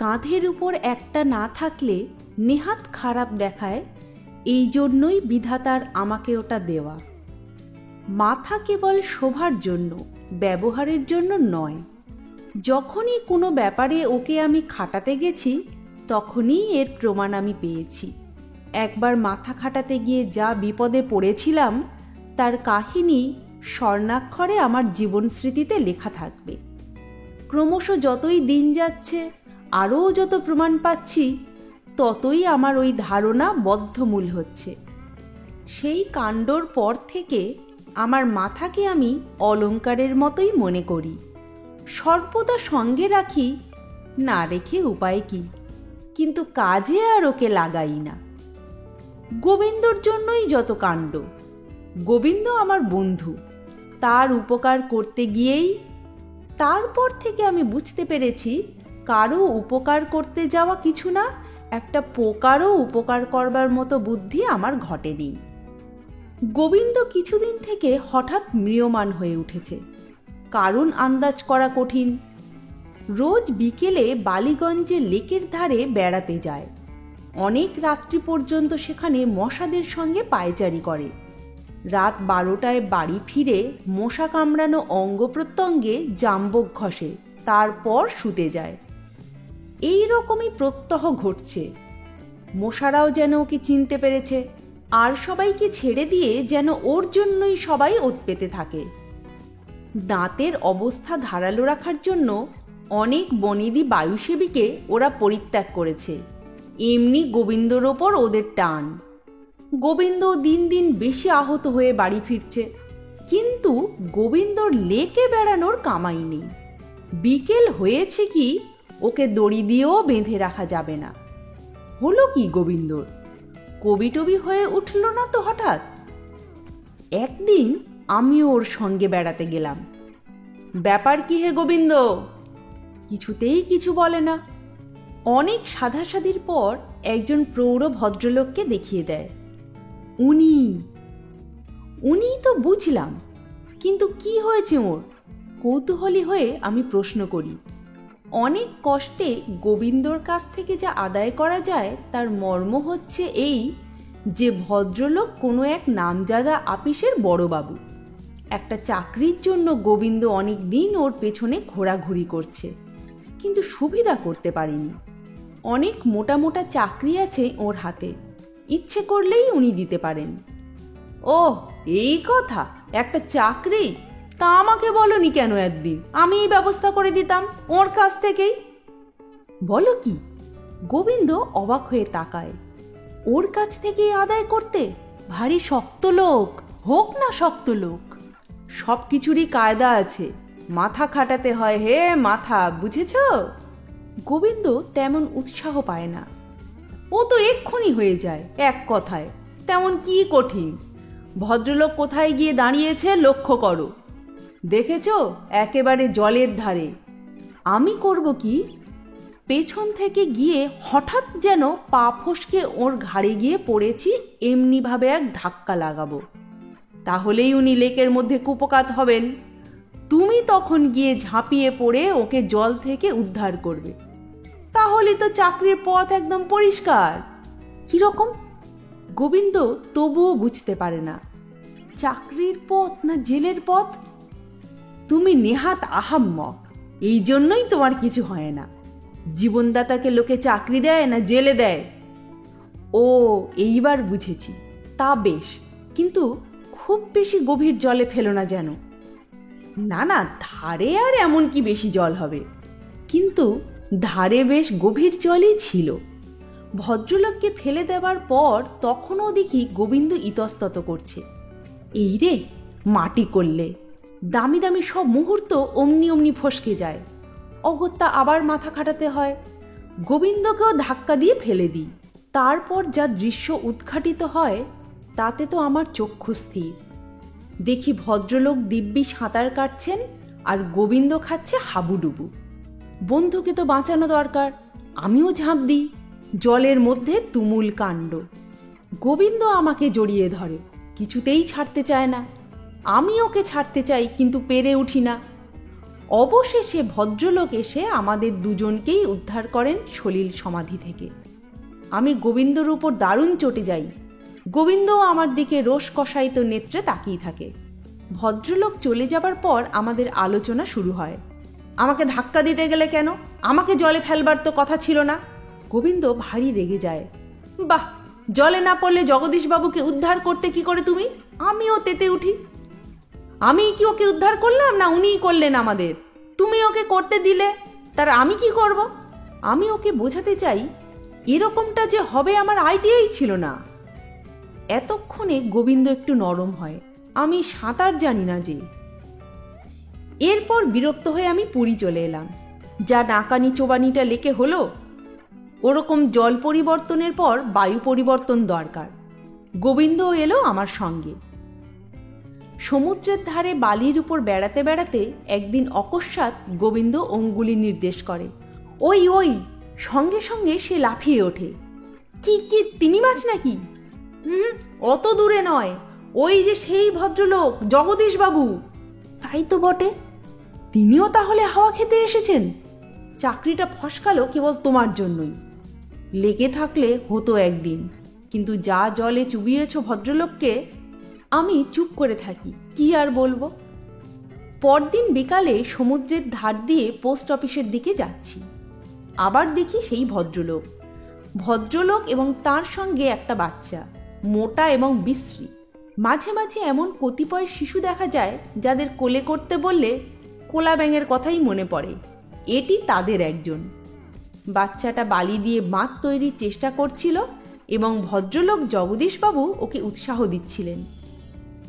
কাঁধের উপর একটা না থাকলে নেহাত খারাপ দেখায়, এই জন্যই বিধাতার আমাকে ওটা দেওয়া। মাথা কেবল শোভার জন্য, ব্যবহারের জন্য নয়। যখনই কোনো ব্যাপারে ওকে আমি খাটাতে গেছি, তখনই এর প্রমাণ আমি পেয়েছি। একবার মাথা খাটাতে গিয়ে যা বিপদে পড়েছিলাম, তার কাহিনী স্বর্ণাক্ষরে আমার জীবন স্মৃতিতে লেখা থাকবে। ক্রমশ যতই দিন যাচ্ছে, আরও যত প্রমাণ পাচ্ছি, ততই আমার ওই ধারণা বদ্ধমূল হচ্ছে। সেই কাণ্ডর পর থেকে আমার মাথাকে আমি অলংকারের মতোই মনে করি, সর্বদা সঙ্গে রাখি, না রেখে উপায় কি, কিন্তু কাজে আর ওকে লাগাই না। গোবিন্দর জন্যই যত কাণ্ড। গোবিন্দ আমার বন্ধু, তার উপকার করতে গিয়েই তারপর থেকে আমি বুঝতে পেরেছি, কারো উপকার করতে যাওয়া কিছু না, একটা পোকারও উপকার করবার মতো বুদ্ধি আমার ঘটেনি। গোবিন্দ কিছুদিন থেকে হঠাৎ ম্রিয়মাণ হয়ে উঠেছে, কারণ আন্দাজ করা কঠিন। রোজ বিকেলে বালিগঞ্জে লেকের ধারে বেড়াতে যায়। অনেক রাত্রি পর্যন্ত সেখানে মশাদের সঙ্গে পায়চারি করে। রাত 12টায় বাড়ি ফিরে মশা কামড়ানো অঙ্গ প্রত্যঙ্গে জাম্বক ঘষে, তারপর শুতে যায়। এই রকমই প্রত্যহ ঘটছে। মশারাও যেন ওকে চিনতে পেরেছে, আর সবাইকে ছেড়ে দিয়ে যেন ওর জন্যই সবাই ওত পেতে থাকে। দাঁতের অবস্থা ধারালো রাখার জন্য অনেক বনেদি বায়ুসেবীকে ওরা পরিত্যাগ করেছে। এমনি গোবিন্দর ওপর ওদের টান। গোবিন্দ দিন দিন বেশি আহত হয়ে বাড়ি ফিরছে, কিন্তু গোবিন্দর লেকে বেড়ানোর কামাই নেই। বিকেল হয়েছে কি, ওকে দড়ি দিয়েও বেঁধে রাখা যাবে না। হলো কি গোবিন্দর? কবি টবি হয়ে উঠল না তো হঠাৎ? একদিন আমিও ওর সঙ্গে বেড়াতে গেলাম। ব্যাপার কি হে গোবিন্দ? কিছুতেই কিছু বলে না। অনেক সাধাসাধির পর একজন প্রৌঢ় ভদ্রলোককে দেখিয়ে দেয়। উনিই তো বুঝলাম, কিন্তু কি হয়েছে ওর? কৌতূহলী হয়ে আমি প্রশ্ন করি। অনেক কষ্টে গোবিন্দর কাছ থেকে যা আদায় করা যায়, তার মর্ম হচ্ছে এই যে ভদ্রলোক কোনো এক নামজাদা আপিসের বড়বাবু। একটা চাকরির জন্য গোবিন্দ অনেক দিন ওর পেছনে ঘোরাঘুরি করছে, কিন্তু সুবিধা করতে পারেনি। অনেক মোটা মোটা চাকরি আছে ওর হাতে, ইচ্ছে করলেই উনি দিতে পারেন। ও এই কথা, একটা চাকরি? তা আমাকে বলনি কেন একদিন? আমি এই ব্যবস্থা করে দিতাম ওর কাছ থেকেই। বলো কি? গোবিন্দ অবাক হয়ে তাকায়। ওর কাছ থেকেই আদায় করতে? ভারী শক্ত লোক। হোক না শক্ত লোক, সব কিছুরই কায়দা আছে। মাথা খাটাতে হয় হে মাথা, বুঝেছ? গোবিন্দ তেমন উৎসাহ পায় না। ও তো এক্ষুনি হয়ে যায়, এক কথায়। তেমন কি কঠিন? ভদ্রলোক কোথায় গিয়ে দাঁড়িয়েছে লক্ষ্য করো। দেখেছ? একেবারে জলের ধারে। আমি করব কি? পেছন থেকে গিয়ে হঠাৎ যেন পা ফসকে ওর ঘাড়ে গিয়ে পড়েছি, এমনিভাবে এক ধাক্কা লাগাবো। তাহলেই উনি লেকের মধ্যে কুপকাত হবেন। তুমি তখন গিয়ে ঝাঁপিয়ে পড়ে ওকে জল থেকে উদ্ধার করবে। তাহলে তো চাকরির পথ একদম পরিষ্কার। কিরকম? গোবিন্দ তবুও বুঝতে পারে না, চাকরির পথ না জেলের পথ। তুমি নেহাত আহাম্মক, এই জন্যই তোমার কিছু হয় না। জীবনদাতাকে লোকে চাকরি দেয় না জেলে দেয়? ও এইবার বুঝেছি। তা বেশ, কিন্তু খুব বেশি গভীর জলে ফেলো না যেন। না না, ধারে আর এমন কি বেশি জল হবে? কিন্তু ধারে বেশ গভীর জলই ছিল। ভদ্রলোককে ফেলে দেওয়ার পর তখনও দেখি গোবিন্দ ইতস্তত করছে। এই রে, মাটি করলে দামি দামি সব মুহূর্ত অমনি অমনি ফসকে যায়। অগত্যা আবার মাথা খাটাতে হয়। গোবিন্দকেও ধাক্কা দিয়ে ফেলে দিই। তারপর যা দৃশ্য উদ্ঘাটিত হয়, তাতে তো আমার চক্ষু স্থির। দেখি ভদ্রলোক দিব্যি সাঁতার কাটছেন, আর গোবিন্দ খাচ্ছে হাবুডুবু। বন্ধুকে তো বাঁচানো দরকার, আমিও ঝাঁপ দিই। জলের মধ্যে তুমুল কাণ্ড। গোবিন্দ আমাকে জড়িয়ে ধরে, কিছুতেই ছাড়তে চায় না। আমি ওকে ছাড়তে চাই, কিন্তু পেরে উঠি না। অবশেষে ভদ্রলোক এসে আমাদের দুজনকেই উদ্ধার করেন সলিল সমাধি থেকে। আমি গোবিন্দর উপর দারুণ চটে যাই। গোবিন্দও আমার দিকে রোষ কষায়িত নেত্রে তাকিয়ে থাকে। ভদ্রলোক চলে যাবার পর আমাদের আলোচনা শুরু হয়। আমাকে ধাক্কা দিতে গেলে কেন? আমাকে জলে ফেলবার তো কথা ছিল না। গোবিন্দ ভারী রেগে যায়। বাহ, জলে না পড়লে জগদীশবাবুকে উদ্ধার করতে কি করে তুমি? আমিও তেতে উঠি। আমি কি ওকে উদ্ধার করলাম না উনিই করলেন আমাদের? তুমি ওকে করতে দিলে, তার আমি কি করব? আমি ওকে বোঝাতে চাই এরকমটা যে হবে আমার আইডিয়াই ছিল না। এতক্ষণে গোবিন্দ একটু নরম হয়। আমি সাঁতার জানি না যে। এরপর বিরক্ত হয়ে আমি পুরী চলে এলাম। যা নাকানি চোবানিটা লেকে হলো, ওরকম জল পরিবর্তনের পর বায়ু পরিবর্তন দরকার। গোবিন্দও এলো আমার সঙ্গে। সমুদ্রের ধারে বালির উপর বেড়াতে বেড়াতে একদিন অকস্মাৎ গোবিন্দ অঙ্গুলি নির্দেশ করে। ওই ওই, সঙ্গে সঙ্গে সে লাফিয়ে ওঠে। কি কি তিমি মাছ নাকি? অত দূরে নয়, ওই যে সেই ভদ্রলোক জগদীশবাবু। তাই তো বটে, তিনিও তাহলে হাওয়া খেতে এসেছেন। চাকরিটা ফসকালো কেবল তোমার জন্যই। লেগে থাকলে হতো একদিন, কিন্তু যা জলে চুবিয়েছ ভদ্রলোককে। আমি চুপ করে থাকি, কি আর বলবো। পরদিন বিকালে সমুদ্রের ধার দিয়ে পোস্ট অফিসের দিকে যাচ্ছি। আবার দেখি সেই ভদ্রলোক এবং তার সঙ্গে একটা বাচ্চা, মোটা এবং বিশ্রী। মাঝে মাঝে এমন কতিপয় শিশু দেখা যায় যাদের কোলে করতে বললে কোলা ব্যাঙের কথাই মনে পড়ে। এটি তাদের একজন। বাচ্চাটা বালি দিয়ে বাঁধ তৈরির চেষ্টা করছিল এবং ভদ্রলোক জগদীশবাবু ওকে উৎসাহ দিচ্ছিলেন।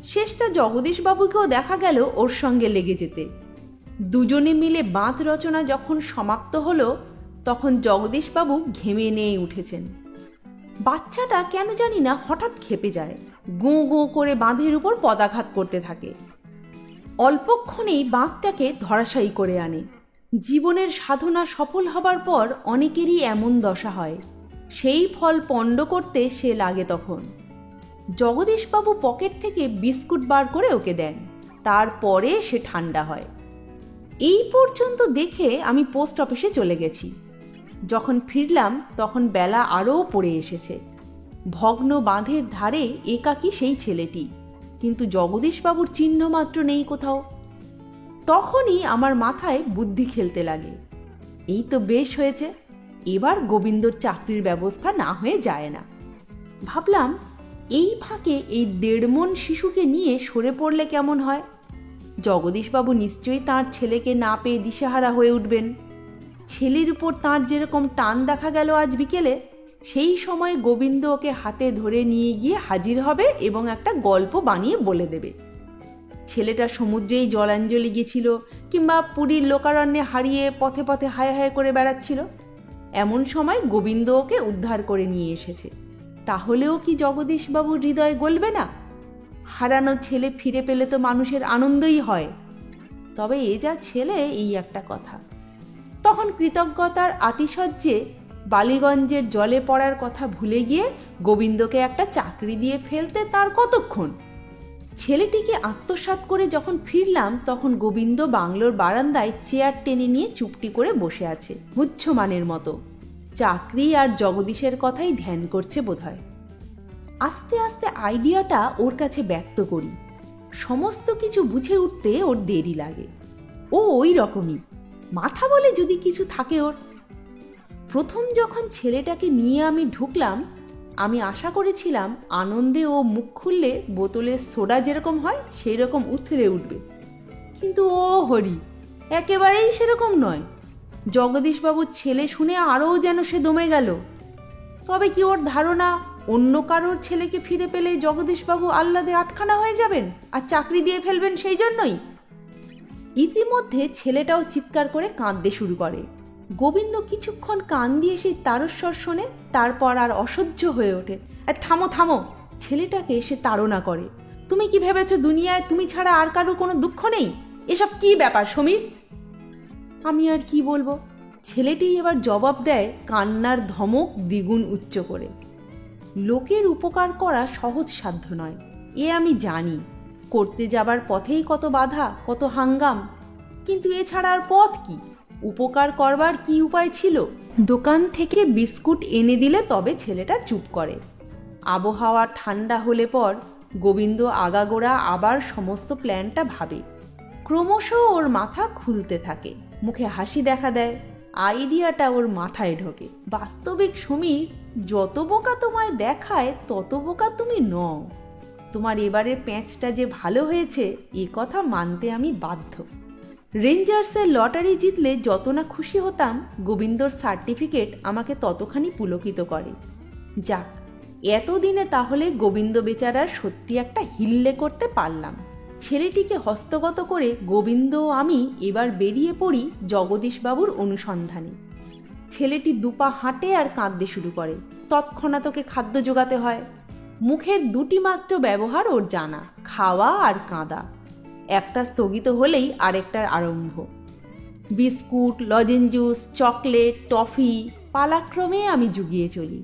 শেষটা জগদীশবাবুকেও দেখা গেল ওর সঙ্গে লেগে যেতে। দুজনে মিলে বাঁধ রচনা যখন সমাপ্ত হলো, তখন জগদীশবাবু ঘেমে নিয়ে উঠেছেন। বাচ্চাটা কেন জানি না হঠাৎ ক্ষেপে যায়, গোঁ গোঁ করে বাঁধের উপর পদাঘাত করতে থাকে। অল্পক্ষণেই বাঁধটাকে ধরাশায়ী করে আনে। জীবনের সাধনা সফল হবার পর অনেকেরই এমন দশা হয়। সেই ফল পণ্ড করতে সে লাগে তখন। জগদীশবাবু পকেট থেকে বিস্কুট বার করে ওকে দেন, তারপরে সে ঠান্ডা হয়। এই পর্যন্ত দেখে আমি পোস্ট অফিসে চলে গেছি। যখন ফিরলাম তখন বেলা আরও পড়ে এসেছে। ভগ্ন বাঁধের ধারে একাকী সেই ছেলেটি, কিন্তু জগদীশবাবুর চিহ্ন মাত্র নেই কোথাও। তখনই আমার মাথায় বুদ্ধি খেলতে লাগে। এই তো বেশ হয়েছে, এবার গোবিন্দর চাকরির ব্যবস্থা না হয়ে যায় না। ভাবলাম এই ফাঁকে এই 1.5 মণ শিশুকে নিয়ে সরে পড়লে কেমন হয়। জগদীশবাবু নিশ্চয়ই তাঁর ছেলেকে না পেয়ে দিশেহারা হয়ে উঠবেন। ছেলের উপর তাঁর যেরকম টান দেখা গেল আজ বিকেলে, সেই সময় গোবিন্দ ওকে হাতে ধরে নিয়ে গিয়ে হাজির হবে এবং একটা গল্প বানিয়ে বলে দেবে। ছেলেটা সমুদ্রেই জলাঞ্জলি গেছিল, কিংবা পুরীর লোকারণ্যে হারিয়ে পথে পথে হায় হায় করে বেড়াচ্ছিল। এমন সময় গোবিন্দ ওকে উদ্ধার করে নিয়ে এসেছে। তাহলেও কি জগদীশবাবুর হৃদয় গলবে না? হারানো ছেলে ফিরে পেলে তো মানুষের আনন্দই হয়। তবে এ যা ছেলে, এই একটা কথা। তখন কৃতজ্ঞতার আতিশয্যে বালিগঞ্জের জলে পড়ার কথা ভুলে গিয়ে গোবিন্দকে একটা চাকরি দিয়ে ফেলতে তার কতক্ষণ। ছেলেটিকে আত্মসাৎ করে যখন ফিরলাম, তখন গোবিন্দ বাংলোর বারান্দায় চেয়ার টেনে নিয়ে চুপটি করে বসে আছে, মুচ্ছমানের মতো। চাকরি আর জগদীশের কথাই ধ্যান করছে বোধহয়। আস্তে আস্তে আইডিয়াটা ওর কাছে ব্যক্ত করি। সমস্ত কিছু বুঝে উঠতে ওর দেরি লাগে। ও ওই রকমই, মাথা বলে যদি কিছু থাকে ওর। প্রথম যখন ছেলেটাকে নিয়ে আমি ঢুকলাম, আমি আশা করেছিলাম আনন্দে ও মুখ খুললে বোতলের সোডা যেরকম হয় সেই রকম উথলে উঠবে। কিন্তু ও হরি, একেবারেই সেরকম নয়। জগদীশবাবুর ছেলে শুনে আরও যেন সে দমে গেল। তবে কি ওর ধারণা অন্য কারোর ছেলেকে ফিরে পেলে জগদীশবাবু আহ্লাদে আটখানা হয়ে যাবেন আর চাকরি দিয়ে ফেলবেন সেই জন্যই? ইতিমধ্যে ছেলেটাও চিৎকার করে কাঁদতে শুরু করে। গোবিন্দ কিছুক্ষণ কান দিয়ে সেই তারস্বর শোনে, তারপর আর অসহ্য হয়ে ওঠে। থামো থামো, ছেলেটাকে সে তাড়না করে। তুমি কি ভেবেছ দুনিয়ায় তুমি ছাড়া আর কারো কোনো দুঃখ নেই? এসব কি ব্যাপার সমীর? আমি আর কি বলবো। ছেলেটি এবার জবাব দেয় কান্নার ধমক দ্বিগুণ উচ্চ করে। লোকের উপকার করা সহজ সাধ্য নয়, এ আমি জানি। করতে যাবার পথেই কত বাধা, কত হাঙ্গাম। কিন্তু এছাড়া আর পথ কি? উপকার করবার কি উপায় ছিল? দোকান থেকে বিস্কুট এনে দিলে তবে ছেলেটা চুপ করে। আবহাওয়া ঠান্ডা হলে পর গোবিন্দ আগাগোড়া আবার সমস্ত প্ল্যানটা ভাবে। ক্রমশ ওর মাথা খুলতে থাকে, মুখে হাসি দেখা দেয়, আইডিয়াটা ওর মাথায় ঢোকে। বাস্তবিক সমীর, যত বোকা তোমায় দেখায় তত বোকা তুমি নও। তোমার এবারের প্যাঁচটা যে ভালো হয়েছে এ কথা মানতে আমি বাধ্য। রেঞ্জার্সের লটারি জিতলে যত না খুশি হতাম, গোবিন্দর সার্টিফিকেট আমাকে ততখানি পুলকিত করে। যাক, এতদিনে তাহলে গোবিন্দ বেচারার সত্যি একটা হিল্লে করতে পারলাম। ছেলেটিকে হস্তগত করে গোবিন্দ ও আমি এবার বেরিয়ে পড়ি জগদীশবাবুর অনুসন্ধানে। ছেলেটি দুপা হাঁটে আর কাঁদতে শুরু করে। তৎক্ষণাৎ ওকে খাদ্য জোগাতে হয়। মুখের দুটি মাত্র ব্যবহার ওর জানা, খাওয়া আর কাঁদা। একটা স্থগিত হলেই আরেকটার আরম্ভ। Biscuit, lozenges juice, chocolate, toffee পালাক্রমে আমি জুগিয়ে চলি।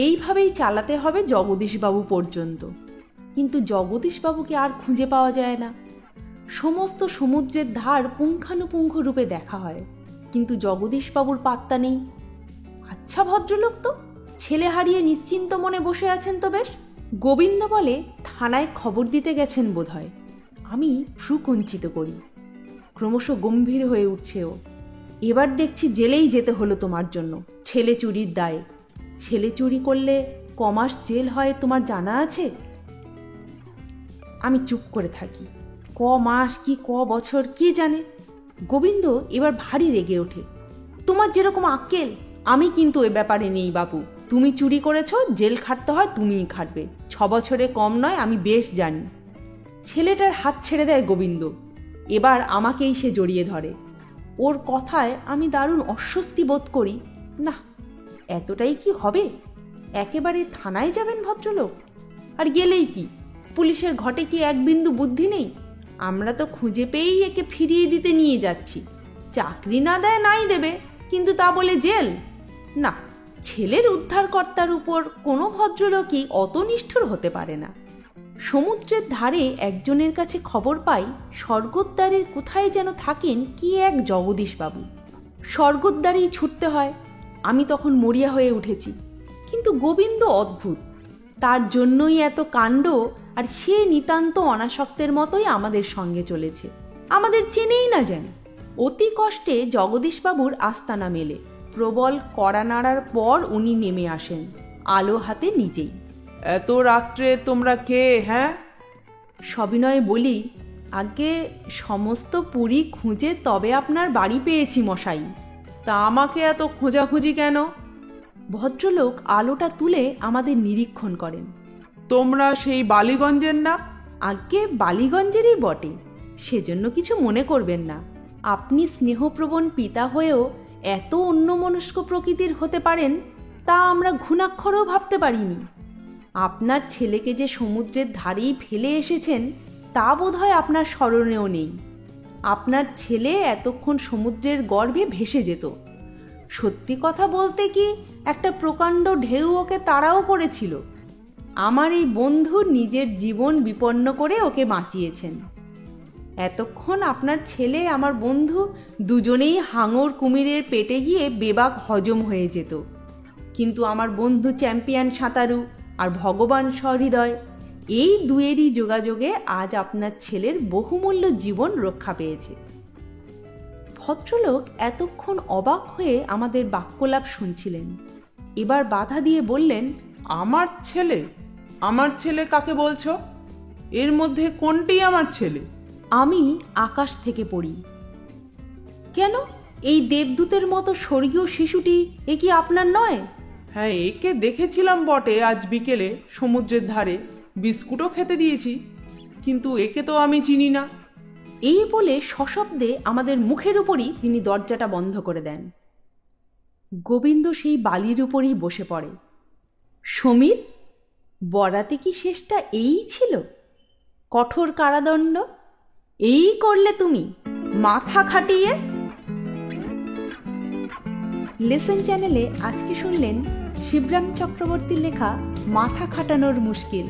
এইভাবেই চালাতে হবে জগদীশবাবু পর্যন্ত। কিন্তু জগদীশবাবুকে আর খুঁজে পাওয়া যায় না। সমস্ত সমুদ্রের ধার পুঙ্খানুপুঙ্খ রূপে দেখা হয়, কিন্তু জগদীশবাবুর পাত্তা নেই। আচ্ছা ভদ্রলোক তো, ছেলে হারিয়ে নিশ্চিন্ত মনে বসে আছেন তো বেশ। গোবিন্দ বলে থানায় খবর দিতে গেছেন বোধহয়। আমি ভ্রু কুঞ্চিত করি। ক্রমশ গম্ভীর হয়ে উঠছে ও। এবার দেখছি জেলেই যেতে হলো তোমার জন্য, ছেলে চুরির দায়ে। ছেলে চুরি করলে কমাস জেল হয় তোমার জানা আছে? আমি চুপ করে থাকি। ক মাস কি ক বছর কে জানে। গোবিন্দ এবার ভারী রেগে ওঠে। তোমার যেরকম আক্কেল, আমি কিন্তু এ ব্যাপারে নেই বাবু। তুমি চুরি করেছ, জেল খাটতে হয় তুমিই খাটবে। 6 বছরে কম নয়, আমি বেশ জানি। ছেলেটার হাত ছেড়ে দেয় গোবিন্দ। এবার আমাকেই সে জড়িয়ে ধরে। ওর কথায় আমি দারুণ অস্বস্তি বোধ করি। না, এতটাই কি হবে? একেবারে থানায় যাবেন ভদ্রলোক? আর গেলেই কি, পুলিশের ঘটে কি এক বিন্দু বুদ্ধি নেই? আমরা তো খুঁজে পেয়েই একে ফিরিয়ে দিতে নিয়ে যাচ্ছি। চাকরি না দেয় নাই দেবে, কিন্তু তা বলে জেল? না, ছেলের উদ্ধারকর্তার উপর কোনো ভদ্রলোকই অত নিষ্ঠুর হতে পারে না। সমুদ্রের ধারে একজনের কাছে খবর পাই, স্বর্গদ্বারের কোথায় যেন থাকেন কি এক জগদীশবাবু। স্বর্গদ্বারেই ছুটতে হয়। আমি তখন মরিয়া হয়ে উঠেছি। কিন্তু গোবিন্দ অদ্ভুত, তার জন্যই এত কাণ্ড। আর সে নিতান্ত অনাসক্তের মতোই আমাদের সঙ্গে চলেছে, আমাদের চেনেই না যেন। অতি কষ্টে জগদীশবাবুর আস্তানা মেলে। প্রবল কড়া নাড়ার পর উনি নেমে আসেন, আলো হাতে নিজেই। এত রাত্রে তোমরা কে? হ্যাঁ, সবিনয়ে বলি, আগে সমস্ত পুরী খুঁজে তবে আপনার বাড়ি পেয়েছি মশাই। তা আমাকে এত খোঁজাখুঁজি কেন? ভদ্রলোক আলোটা তুলে আমাদের নিরীক্ষণ করেন। তোমরা সেই বালিগঞ্জের না? আগে বালিগঞ্জেরই বটে, সেজন্য কিছু মনে করবেন না। আপনি স্নেহপ্রবণ পিতা হয়েও এত অন্যমনস্ক প্রকৃতির হতে পারেন তা আমরা ঘুণাক্ষরেও ভাবতে পারিনি। আপনার ছেলেকে যে সমুদ্রের ধারেই ফেলে এসেছেন তা বোধহয় আপনার স্মরণেও নেই। আপনার ছেলে এতক্ষণ সমুদ্রের গর্ভে ভেসে যেত। সত্যি কথা বলতে কি, একটা প্রকাণ্ড ঢেউ ওকে তাড়াও করেছিল। আমার এই বন্ধু নিজের জীবন বিপন্ন করে ওকে বাঁচিয়েছেন। এতক্ষণ আপনার ছেলে আমার বন্ধু দুজনেই হাঙর কুমিরের পেটে গিয়ে বেবাক হজম হয়ে যেত। কিন্তু আমার বন্ধু চ্যাম্পিয়ন সাঁতারু আর ভগবান সহৃদয়, এই দুয়েরই যোগাযোগে আজ আপনার ছেলের বহুমূল্য জীবন রক্ষা পেয়েছে। ভদ্রলোক এতক্ষণ অবাক হয়ে আমাদের বাক্যলাপ শুনছিলেন। এবার বাধা দিয়ে বললেন, আমার ছেলে? আমার ছেলে কাকে বলছো? এর মধ্যে কোনটি আমার ছেলে? আমি আকাশ থেকে পড়ি। কেন, এই দেবদূতের মতো স্বর্গীয় শিশুটি এ কি আপনার নয়? হ্যাঁ, একে দেখেছিলাম বটে আজ বিকেলে সমুদ্রের ধারে, বিস্কুটও খেতে দিয়েছি, কিন্তু একে তো আমি চিনি না। এই বলে সশব্দে আমাদের মুখের উপরই তিনি দরজাটা বন্ধ করে দেন। গোবিন্দ সেই বালির উপরই বসে পড়ে। সমীর, বরাতে কি শেষটা এই ছিল? কঠোর কারাদণ্ড এই করলে তুমি, মাথা খাটিয়ে? লেসন চ্যানেলে আজকে শুনলেন শিবরাম চক্রবর্তীর লেখা মাথা খাটানোর মুশকিল।